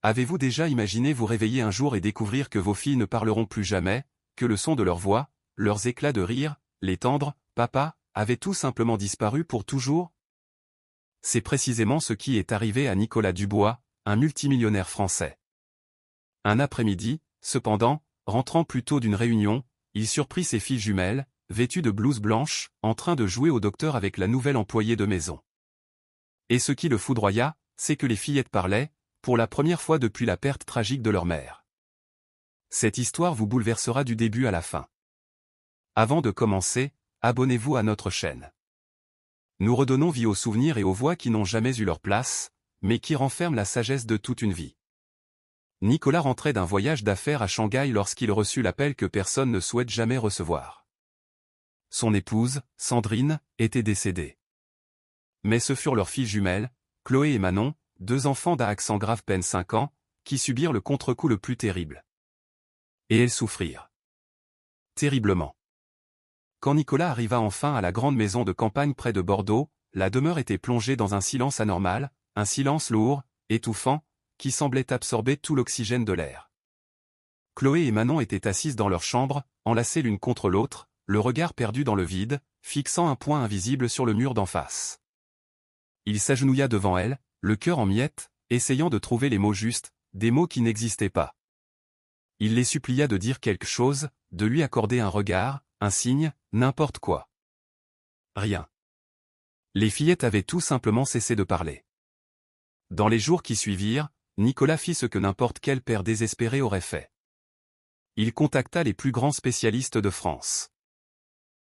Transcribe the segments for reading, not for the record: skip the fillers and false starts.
Avez-vous déjà imaginé vous réveiller un jour et découvrir que vos filles ne parleront plus jamais, que le son de leur voix, leurs éclats de rire, les tendres « papa » avaient tout simplement disparu pour toujours? C'est précisément ce qui est arrivé à Nicolas Dubois, un multimillionnaire français. Un après-midi, cependant, rentrant plus tôt d'une réunion, il surprit ses filles jumelles, vêtues de blouses blanches, en train de jouer au docteur avec la nouvelle employée de maison. Et ce qui le foudroya, c'est que les fillettes parlaient, pour la première fois depuis la perte tragique de leur mère. Cette histoire vous bouleversera du début à la fin. Avant de commencer, abonnez-vous à notre chaîne. Nous redonnons vie aux souvenirs et aux voix qui n'ont jamais eu leur place, mais qui renferment la sagesse de toute une vie. Nicolas rentrait d'un voyage d'affaires à Shanghai lorsqu'il reçut l'appel que personne ne souhaite jamais recevoir. Son épouse, Sandrine, était décédée. Mais ce furent leurs filles jumelles, Chloé et Manon, deux enfants d'Alexandre peine 5 ans, qui subirent le contre-coup le plus terrible. Et elles souffrirent. Terriblement. Quand Nicolas arriva enfin à la grande maison de campagne près de Bordeaux, la demeure était plongée dans un silence anormal, un silence lourd, étouffant, qui semblait absorber tout l'oxygène de l'air. Chloé et Manon étaient assises dans leur chambre, enlacées l'une contre l'autre, le regard perdu dans le vide, fixant un point invisible sur le mur d'en face. Il s'agenouilla devant elle, le cœur en miettes, essayant de trouver les mots justes, des mots qui n'existaient pas. Il les supplia de dire quelque chose, de lui accorder un regard, un signe, n'importe quoi. Rien. Les fillettes avaient tout simplement cessé de parler. Dans les jours qui suivirent, Nicolas fit ce que n'importe quel père désespéré aurait fait. Il contacta les plus grands spécialistes de France.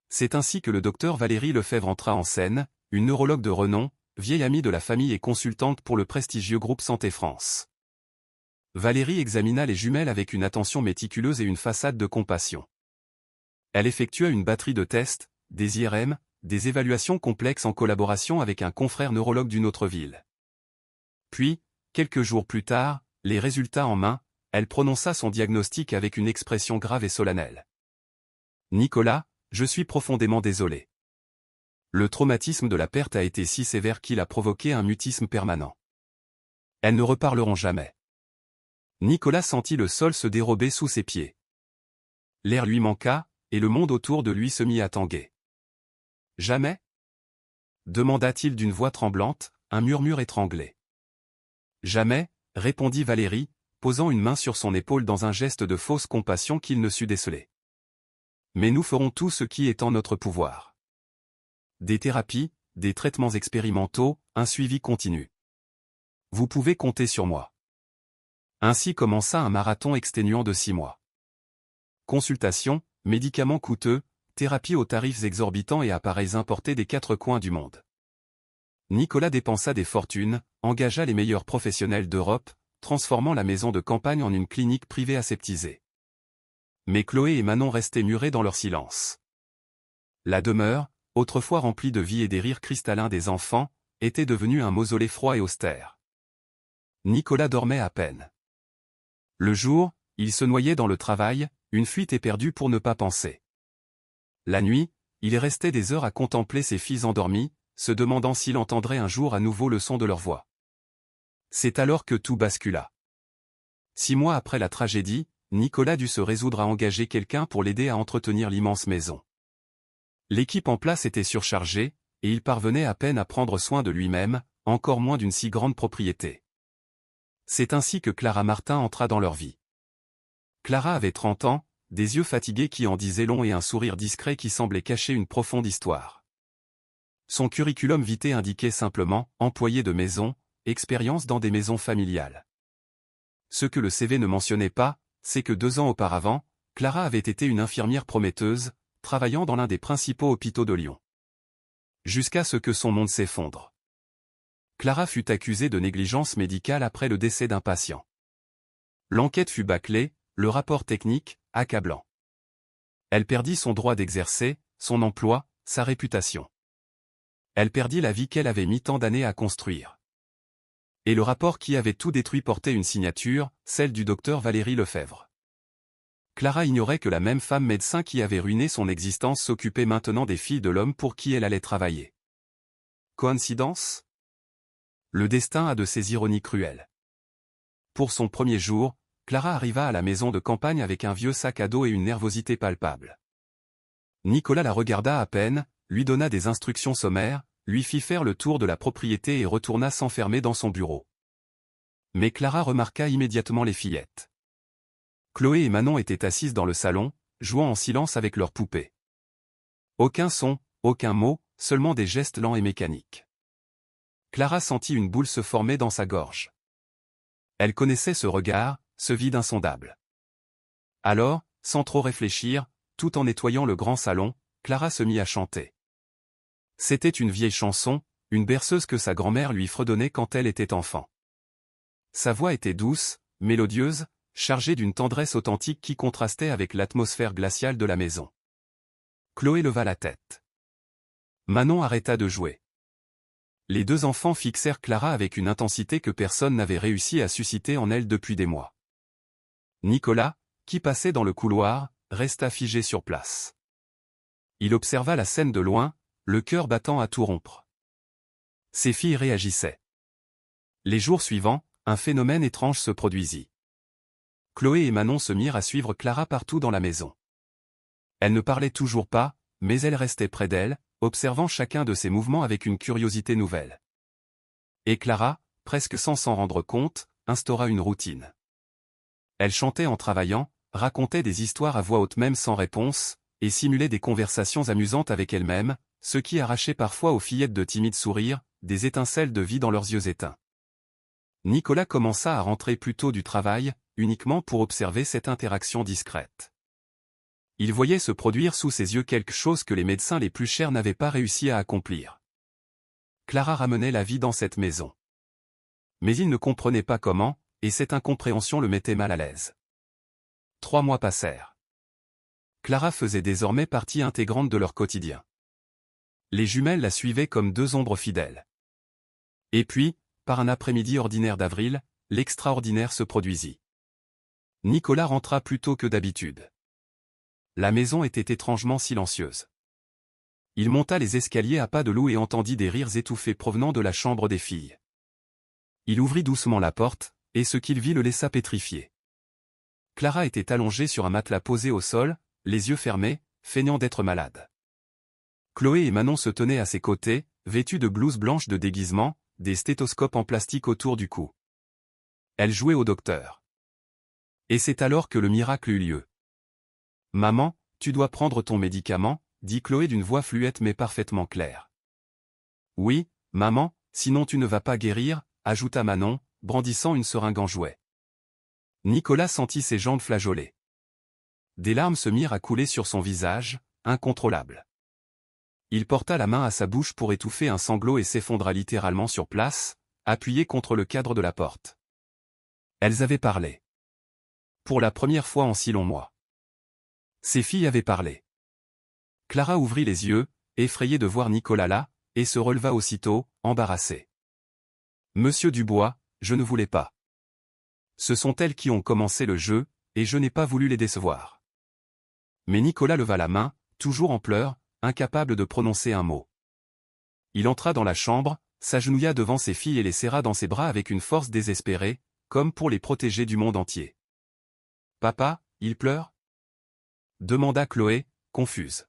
C'est ainsi que le docteur Valérie Lefebvre entra en scène, une neurologue de renom, vieille amie de la famille et consultante pour le prestigieux groupe Santé France. Valérie examina les jumelles avec une attention méticuleuse et une façade de compassion. Elle effectua une batterie de tests, des IRM, des évaluations complexes en collaboration avec un confrère neurologue d'une autre ville. Puis, quelques jours plus tard, les résultats en main, elle prononça son diagnostic avec une expression grave et solennelle. « Nicolas, je suis profondément désolé. Le traumatisme de la perte a été si sévère qu'il a provoqué un mutisme permanent. Elles ne reparleront jamais. » Nicolas sentit le sol se dérober sous ses pieds. L'air lui manqua, et le monde autour de lui se mit à tanguer. « Jamais ?» demanda-t-il d'une voix tremblante, un murmure étranglé. « Jamais », répondit Valérie, posant une main sur son épaule dans un geste de fausse compassion qu'il ne sut déceler. « Mais nous ferons tout ce qui est en notre pouvoir. Des thérapies, des traitements expérimentaux, un suivi continu. Vous pouvez compter sur moi. » Ainsi commença un marathon exténuant de 6 mois. Consultations, médicaments coûteux, thérapies aux tarifs exorbitants et appareils importés des 4 coins du monde. Nicolas dépensa des fortunes, engagea les meilleurs professionnels d'Europe, transformant la maison de campagne en une clinique privée aseptisée. Mais Chloé et Manon restaient murées dans leur silence. La demeure, autrefois remplie de vie et des rires cristallins des enfants, était devenue un mausolée froid et austère. Nicolas dormait à peine. Le jour, il se noyait dans le travail, une fuite éperdue pour ne pas penser. La nuit, il restait des heures à contempler ses filles endormies, se demandant s'il entendrait un jour à nouveau le son de leur voix. C'est alors que tout bascula. 6 mois après la tragédie, Nicolas dut se résoudre à engager quelqu'un pour l'aider à entretenir l'immense maison. L'équipe en place était surchargée, et il parvenait à peine à prendre soin de lui-même, encore moins d'une si grande propriété. C'est ainsi que Clara Martin entra dans leur vie. Clara avait 30 ans, des yeux fatigués qui en disaient long et un sourire discret qui semblait cacher une profonde histoire. Son curriculum vitae indiquait simplement « employé de maison », expérience dans des maisons familiales. Ce que le CV ne mentionnait pas, c'est que 2 ans auparavant, Clara avait été une infirmière prometteuse, travaillant dans l'un des principaux hôpitaux de Lyon. Jusqu'à ce que son monde s'effondre. Clara fut accusée de négligence médicale après le décès d'un patient. L'enquête fut bâclée, le rapport technique, accablant. Elle perdit son droit d'exercer, son emploi, sa réputation. Elle perdit la vie qu'elle avait mis tant d'années à construire. Et le rapport qui avait tout détruit portait une signature, celle du docteur Valérie Lefebvre. Clara ignorait que la même femme médecin qui avait ruiné son existence s'occupait maintenant des filles de l'homme pour qui elle allait travailler. Coïncidence ? Le destin a de ces ironies cruelles. pour son premier jour, Clara arriva à la maison de campagne avec un vieux sac à dos et une nervosité palpable. Nicolas la regarda à peine, lui donna des instructions sommaires, lui fit faire le tour de la propriété et retourna s'enfermer dans son bureau. Mais Clara remarqua immédiatement les fillettes. Chloé et Manon étaient assises dans le salon, jouant en silence avec leurs poupées. Aucun son, aucun mot, seulement des gestes lents et mécaniques. Clara sentit une boule se former dans sa gorge. Elle connaissait ce regard, ce vide insondable. Alors, sans trop réfléchir, tout en nettoyant le grand salon, Clara se mit à chanter. C'était une vieille chanson, une berceuse que sa grand-mère lui fredonnait quand elle était enfant. Sa voix était douce, mélodieuse, chargée d'une tendresse authentique qui contrastait avec l'atmosphère glaciale de la maison. Chloé leva la tête. Manon arrêta de jouer. Les deux enfants fixèrent Clara avec une intensité que personne n'avait réussi à susciter en elle depuis des mois. Nicolas, qui passait dans le couloir, resta figé sur place. Il observa la scène de loin, le cœur battant à tout rompre. Ses filles réagissaient. Les jours suivants, un phénomène étrange se produisit. Chloé et Manon se mirent à suivre Clara partout dans la maison. Elle ne parlait toujours pas, mais elle restait près d'elle, observant chacun de ses mouvements avec une curiosité nouvelle. Et Clara, presque sans s'en rendre compte, instaura une routine. Elle chantait en travaillant, racontait des histoires à voix haute même sans réponse, et simulait des conversations amusantes avec elle-même, ce qui arrachait parfois aux fillettes de timides sourires, des étincelles de vie dans leurs yeux éteints. Nicolas commença à rentrer plus tôt du travail, uniquement pour observer cette interaction discrète. Il voyait se produire sous ses yeux quelque chose que les médecins les plus chers n'avaient pas réussi à accomplir. Clara ramenait la vie dans cette maison. Mais il ne comprenait pas comment, et cette incompréhension le mettait mal à l'aise. 3 mois passèrent. Clara faisait désormais partie intégrante de leur quotidien. Les jumelles la suivaient comme 2 ombres fidèles. Et puis, par un après-midi ordinaire d'avril, l'extraordinaire se produisit. Nicolas rentra plus tôt que d'habitude. La maison était étrangement silencieuse. Il monta les escaliers à pas de loup et entendit des rires étouffés provenant de la chambre des filles. Il ouvrit doucement la porte, et ce qu'il vit le laissa pétrifié. Clara était allongée sur un matelas posé au sol, les yeux fermés, feignant d'être malade. Chloé et Manon se tenaient à ses côtés, vêtues de blouses blanches de déguisement, des stéthoscopes en plastique autour du cou. Elles jouaient au docteur. Et c'est alors que le miracle eut lieu. « Maman, tu dois prendre ton médicament », dit Chloé d'une voix fluette mais parfaitement claire. « Oui, maman, sinon tu ne vas pas guérir », ajouta Manon, brandissant une seringue en jouet. Nicolas sentit ses jambes flageoler. Des larmes se mirent à couler sur son visage, incontrôlables. Il porta la main à sa bouche pour étouffer un sanglot et s'effondra littéralement sur place, appuyé contre le cadre de la porte. Elles avaient parlé. Pour la première fois en si longs mois. Ses filles avaient parlé. Clara ouvrit les yeux, effrayée de voir Nicolas là, et se releva aussitôt, embarrassée. « Monsieur Dubois, je ne voulais pas. Ce sont elles qui ont commencé le jeu, et je n'ai pas voulu les décevoir. » Mais Nicolas leva la main, toujours en pleurs, incapable de prononcer un mot. Il entra dans la chambre, s'agenouilla devant ses filles et les serra dans ses bras avec une force désespérée, comme pour les protéger du monde entier. « Papa, il pleure ?» demanda Chloé, confuse.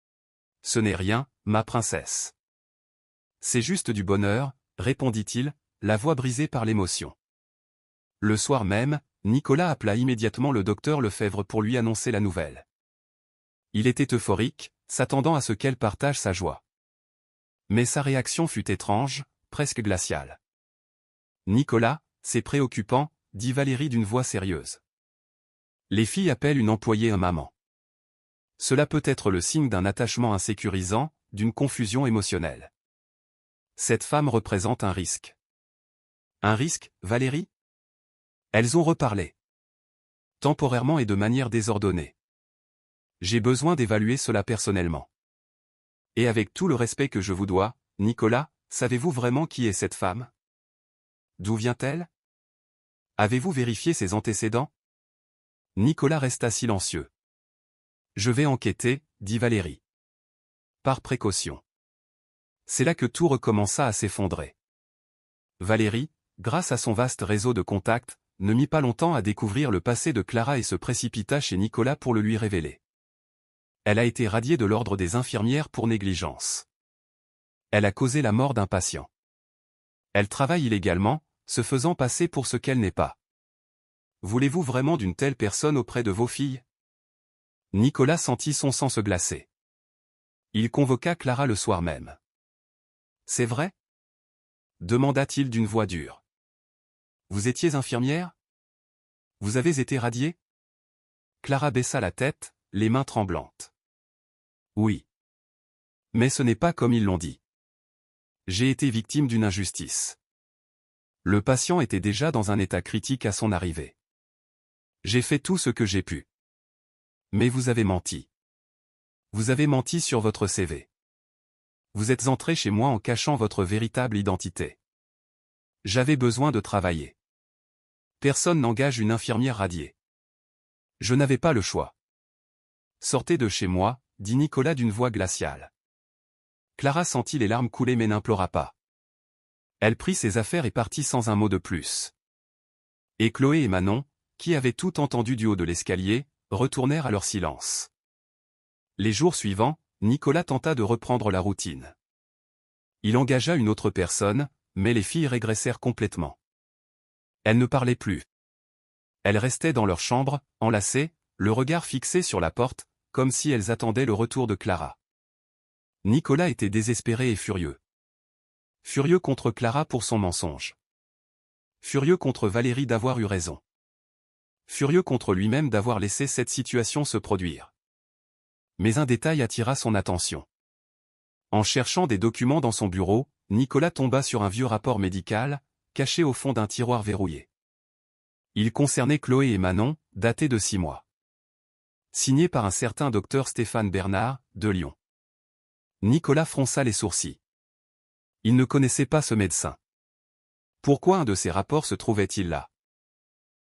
« Ce n'est rien, ma princesse. »« C'est juste du bonheur, » répondit-il, la voix brisée par l'émotion. Le soir même, Nicolas appela immédiatement le docteur Lefebvre pour lui annoncer la nouvelle. Il était euphorique, s'attendant à ce qu'elle partage sa joie. Mais sa réaction fut étrange, presque glaciale. « Nicolas, c'est préoccupant, » dit Valérie d'une voix sérieuse. Les filles appellent une employée un maman. Cela peut être le signe d'un attachement insécurisant, d'une confusion émotionnelle. Cette femme représente un risque. Un risque, Valérie ? Elles ont reparlé. Temporairement et de manière désordonnée. J'ai besoin d'évaluer cela personnellement. Et avec tout le respect que je vous dois, Nicolas, savez-vous vraiment qui est cette femme ? D'où vient-elle ? Avez-vous vérifié ses antécédents ? Nicolas resta silencieux. Je vais enquêter, dit Valérie. Par précaution. C'est là que tout recommença à s'effondrer. Valérie, grâce à son vaste réseau de contacts, ne mit pas longtemps à découvrir le passé de Clara et se précipita chez Nicolas pour le lui révéler. Elle a été radiée de l'ordre des infirmières pour négligence. Elle a causé la mort d'un patient. Elle travaille illégalement, se faisant passer pour ce qu'elle n'est pas. Voulez-vous vraiment d'une telle personne auprès de vos filles? Nicolas sentit son sang se glacer. Il convoqua Clara le soir même. C'est vrai? Demanda-t-il d'une voix dure. Vous étiez infirmière? Vous avez été radiée? Clara baissa la tête, les mains tremblantes. Oui. Mais ce n'est pas comme ils l'ont dit. J'ai été victime d'une injustice. Le patient était déjà dans un état critique à son arrivée. J'ai fait tout ce que j'ai pu. Mais vous avez menti. Vous avez menti sur votre CV. Vous êtes entré chez moi en cachant votre véritable identité. J'avais besoin de travailler. Personne n'engage une infirmière radiée. Je n'avais pas le choix. Sortez de chez moi, dit Nicolas d'une voix glaciale. Clara sentit les larmes couler mais n'implora pas. Elle prit ses affaires et partit sans un mot de plus. Et Chloé et Manon, qui avaient tout entendu du haut de l'escalier, retournèrent à leur silence. Les jours suivants, Nicolas tenta de reprendre la routine. Il engagea une autre personne, mais les filles régressèrent complètement. Elles ne parlaient plus. Elles restaient dans leur chambre, enlacées, le regard fixé sur la porte, comme si elles attendaient le retour de Clara. Nicolas était désespéré et furieux. Furieux contre Clara pour son mensonge. Furieux contre Valérie d'avoir eu raison. Furieux contre lui-même d'avoir laissé cette situation se produire. Mais un détail attira son attention. En cherchant des documents dans son bureau, Nicolas tomba sur un vieux rapport médical, caché au fond d'un tiroir verrouillé. Il concernait Chloé et Manon, daté de 6 mois. Signé par un certain docteur Stéphane Bernard, de Lyon. Nicolas fronça les sourcils. Il ne connaissait pas ce médecin. Pourquoi un de ces rapports se trouvait-il là?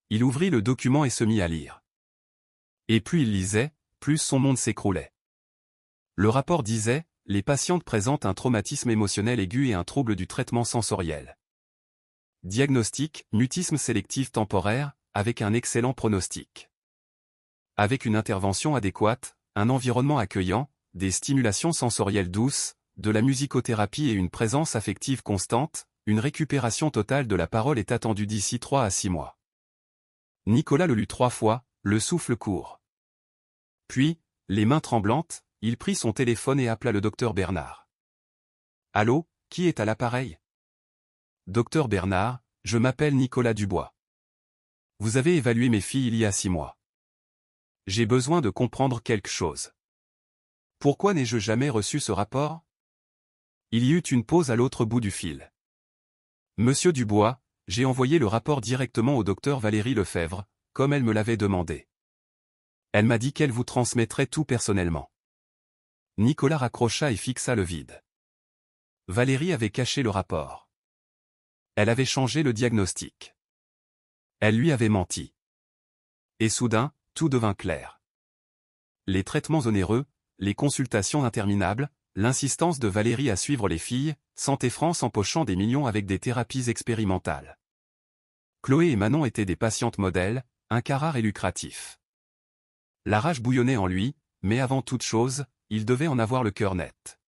Il ouvrit le document et se mit à lire. Et plus il lisait, plus son monde s'écroulait. Le rapport disait, les patientes présentent un traumatisme émotionnel aigu et un trouble du traitement sensoriel. Diagnostic, mutisme sélectif temporaire, avec un excellent pronostic. Avec une intervention adéquate, un environnement accueillant, des stimulations sensorielles douces, de la musicothérapie et une présence affective constante, une récupération totale de la parole est attendue d'ici 3 à 6 mois. Nicolas le lut 3 fois, le souffle court. Puis, les mains tremblantes, il prit son téléphone et appela le docteur Bernard. Allô, qui est à l'appareil? Docteur Bernard, je m'appelle Nicolas Dubois. Vous avez évalué mes filles il y a 6 mois. J'ai besoin de comprendre quelque chose. Pourquoi n'ai-je jamais reçu ce rapport? Il y eut une pause à l'autre bout du fil. Monsieur Dubois, j'ai envoyé le rapport directement au docteur Valérie Lefebvre, comme elle me l'avait demandé. Elle m'a dit qu'elle vous transmettrait tout personnellement. Nicolas raccrocha et fixa le vide. Valérie avait caché le rapport. Elle avait changé le diagnostic. Elle lui avait menti. Et soudain, tout devint clair. Les traitements onéreux, les consultations interminables, l'insistance de Valérie à suivre les filles, Santé France empochant des millions avec des thérapies expérimentales. Chloé et Manon étaient des patientes modèles, un cas rare et lucratif. La rage bouillonnait en lui, mais avant toute chose, il devait en avoir le cœur net.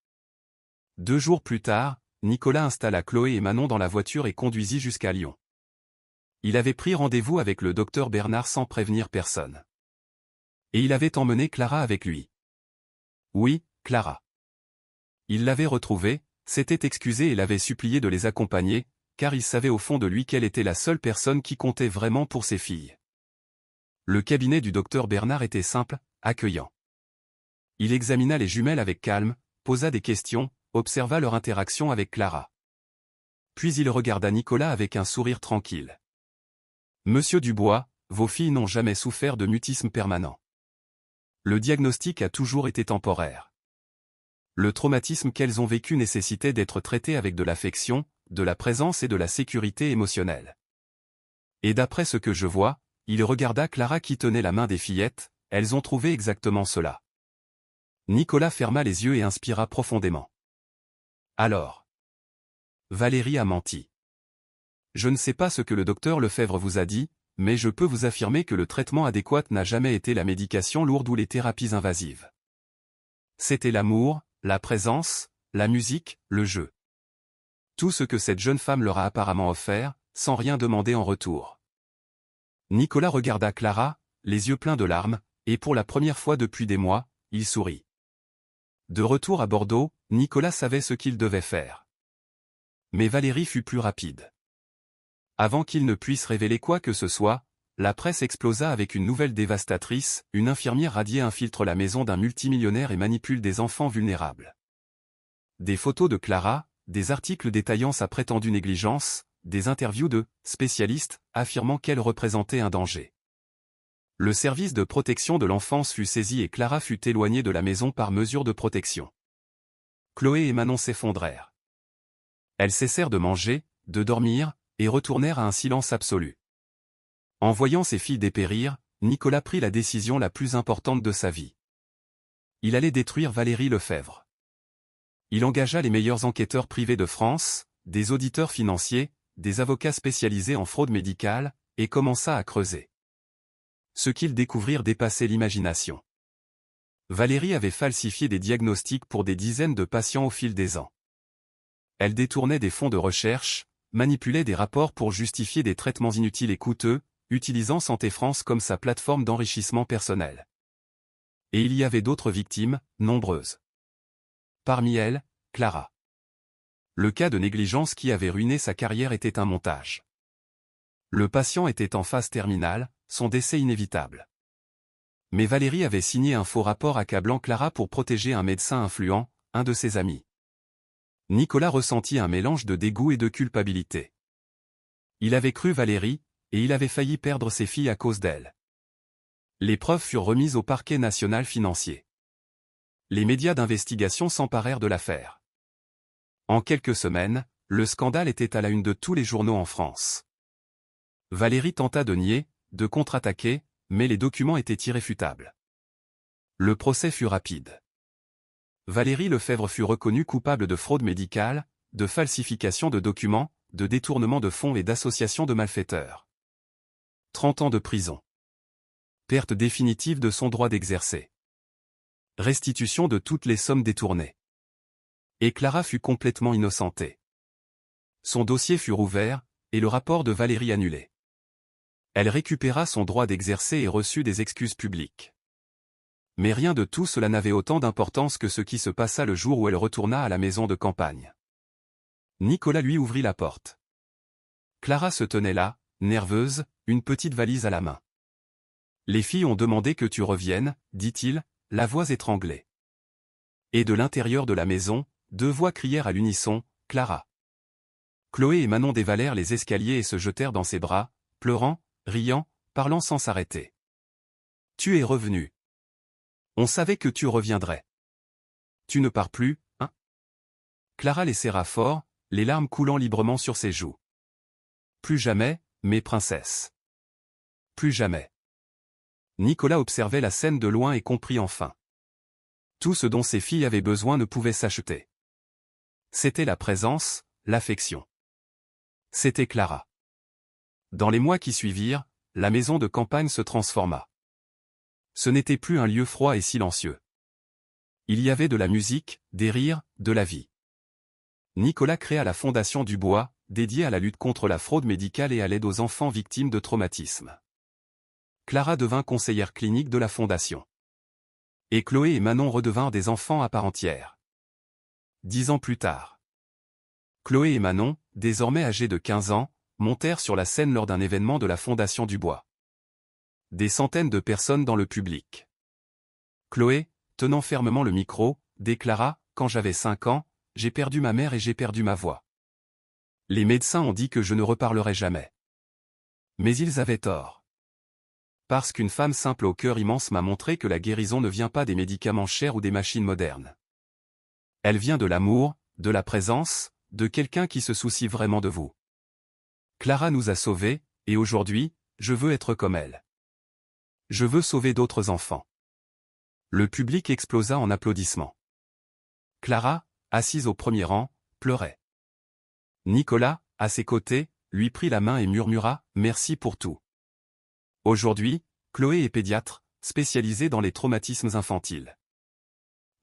2 jours plus tard, Nicolas installa Chloé et Manon dans la voiture et conduisit jusqu'à Lyon. Il avait pris rendez-vous avec le docteur Bernard sans prévenir personne. Et il avait emmené Clara avec lui. Oui, Clara. Il l'avait retrouvée, s'était excusé et l'avait supplié de les accompagner, car il savait au fond de lui qu'elle était la seule personne qui comptait vraiment pour ses filles. Le cabinet du docteur Bernard était simple, accueillant. Il examina les jumelles avec calme, posa des questions, observa leur interaction avec Clara. Puis il regarda Nicolas avec un sourire tranquille. Monsieur Dubois, vos filles n'ont jamais souffert de mutisme permanent. Le diagnostic a toujours été temporaire. Le traumatisme qu'elles ont vécu nécessitait d'être traité avec de l'affection, de la présence et de la sécurité émotionnelle. Et d'après ce que je vois, il regarda Clara qui tenait la main des fillettes, elles ont trouvé exactement cela. Nicolas ferma les yeux et inspira profondément. Alors. Valérie a menti. Je ne sais pas ce que le docteur Lefebvre vous a dit, mais je peux vous affirmer que le traitement adéquat n'a jamais été la médication lourde ou les thérapies invasives. C'était l'amour, la présence, la musique, le jeu. Tout ce que cette jeune femme leur a apparemment offert, sans rien demander en retour. Nicolas regarda Clara, les yeux pleins de larmes, et pour la première fois depuis des mois, il sourit. De retour à Bordeaux, Nicolas savait ce qu'il devait faire. Mais Valérie fut plus rapide. Avant qu'il ne puisse révéler quoi que ce soit, la presse explosa avec une nouvelle dévastatrice, une infirmière radiée infiltre la maison d'un multimillionnaire et manipule des enfants vulnérables. Des photos de Clara, des articles détaillant sa prétendue négligence, des interviews de spécialistes affirmant qu'elle représentait un danger. Le service de protection de l'enfance fut saisi et Clara fut éloignée de la maison par mesure de protection. Chloé et Manon s'effondrèrent. Elles cessèrent de manger, de dormir, et retournèrent à un silence absolu. En voyant ses filles dépérir, Nicolas prit la décision la plus importante de sa vie. Il allait détruire Valérie Lefebvre. Il engagea les meilleurs enquêteurs privés de France, des auditeurs financiers, des avocats spécialisés en fraude médicale, et commença à creuser. Ce qu'ils découvrirent dépassait l'imagination. Valérie avait falsifié des diagnostics pour des dizaines de patients au fil des ans. Elle détournait des fonds de recherche, manipulait des rapports pour justifier des traitements inutiles et coûteux, utilisant Santé France comme sa plateforme d'enrichissement personnel. Et il y avait d'autres victimes, nombreuses. Parmi elles, Clara. Le cas de négligence qui avait ruiné sa carrière était un montage. Le patient était en phase terminale, son décès inévitable. Mais Valérie avait signé un faux rapport accablant Clara pour protéger un médecin influent, un de ses amis. Nicolas ressentit un mélange de dégoût et de culpabilité. Il avait cru Valérie, et il avait failli perdre ses filles à cause d'elle. Les preuves furent remises au parquet national financier. Les médias d'investigation s'emparèrent de l'affaire. En quelques semaines, le scandale était à la une de tous les journaux en France. Valérie tenta de nier, de contre-attaquer, mais les documents étaient irréfutables. Le procès fut rapide. Valérie Lefebvre fut reconnue coupable de fraude médicale, de falsification de documents, de détournement de fonds et d'association de malfaiteurs. 30 ans de prison. Perte définitive de son droit d'exercer. Restitution de toutes les sommes détournées. Et Clara fut complètement innocentée. Son dossier fut rouvert, et le rapport de Valérie annulé. Elle récupéra son droit d'exercer et reçut des excuses publiques. Mais rien de tout cela n'avait autant d'importance que ce qui se passa le jour où elle retourna à la maison de campagne. Nicolas lui ouvrit la porte. Clara se tenait là, nerveuse, une petite valise à la main. « Les filles ont demandé que tu reviennes, » dit-il, la voix étranglée. Et de l'intérieur de la maison, deux voix crièrent à l'unisson, « Clara !» Chloé et Manon dévalèrent les escaliers et se jetèrent dans ses bras, pleurant, riant, parlant sans s'arrêter. « Tu es revenu. On savait que tu reviendrais. Tu ne pars plus, hein ?» Clara les serra fort, les larmes coulant librement sur ses joues. « Plus jamais, mes princesses. Plus jamais. » Nicolas observait la scène de loin et comprit enfin. Tout ce dont ses filles avaient besoin ne pouvait s'acheter. C'était la présence, l'affection. C'était Clara. Dans les mois qui suivirent, la maison de campagne se transforma. Ce n'était plus un lieu froid et silencieux. Il y avait de la musique, des rires, de la vie. Nicolas créa la Fondation du Bois, dédiée à la lutte contre la fraude médicale et à l'aide aux enfants victimes de traumatismes. Clara devint conseillère clinique de la Fondation. Et Chloé et Manon redevinrent des enfants à part entière. 10 ans plus tard. Chloé et Manon, désormais âgées de 15 ans, montèrent sur la scène lors d'un événement de la Fondation du Bois. Des centaines de personnes dans le public. Chloé, tenant fermement le micro, déclara « Quand j'avais 5 ans, j'ai perdu ma mère et j'ai perdu ma voix. Les médecins ont dit que je ne reparlerai jamais. Mais ils avaient tort. Parce qu'une femme simple au cœur immense m'a montré que la guérison ne vient pas des médicaments chers ou des machines modernes. Elle vient de l'amour, de la présence, de quelqu'un qui se soucie vraiment de vous. Clara nous a sauvés, et aujourd'hui, je veux être comme elle. Je veux sauver d'autres enfants. » Le public explosa en applaudissements. Clara, assise au premier rang, pleurait. Nicolas, à ses côtés, lui prit la main et murmura « Merci pour tout. Aujourd'hui, Chloé est pédiatre, spécialisée dans les traumatismes infantiles.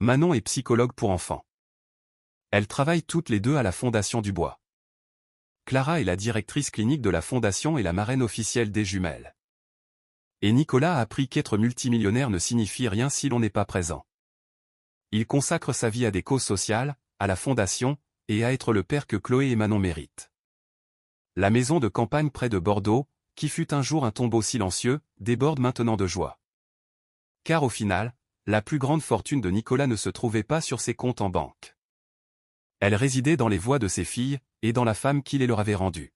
Manon est psychologue pour enfants. Elles travaillent toutes les deux à la Fondation du Bois. Clara est la directrice clinique de la Fondation et la marraine officielle des jumelles. Et Nicolas a appris qu'être multimillionnaire ne signifie rien si l'on n'est pas présent. Il consacre sa vie à des causes sociales, à la Fondation, et à être le père que Chloé et Manon méritent. La maison de campagne près de Bordeaux, qui fut un jour un tombeau silencieux, déborde maintenant de joie. Car au final, la plus grande fortune de Nicolas ne se trouvait pas sur ses comptes en banque. Elle résidait dans les voix de ses filles, et dans la femme qui les leur avait rendues.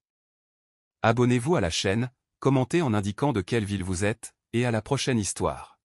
Abonnez-vous à la chaîne, commentez en indiquant de quelle ville vous êtes, et à la prochaine histoire.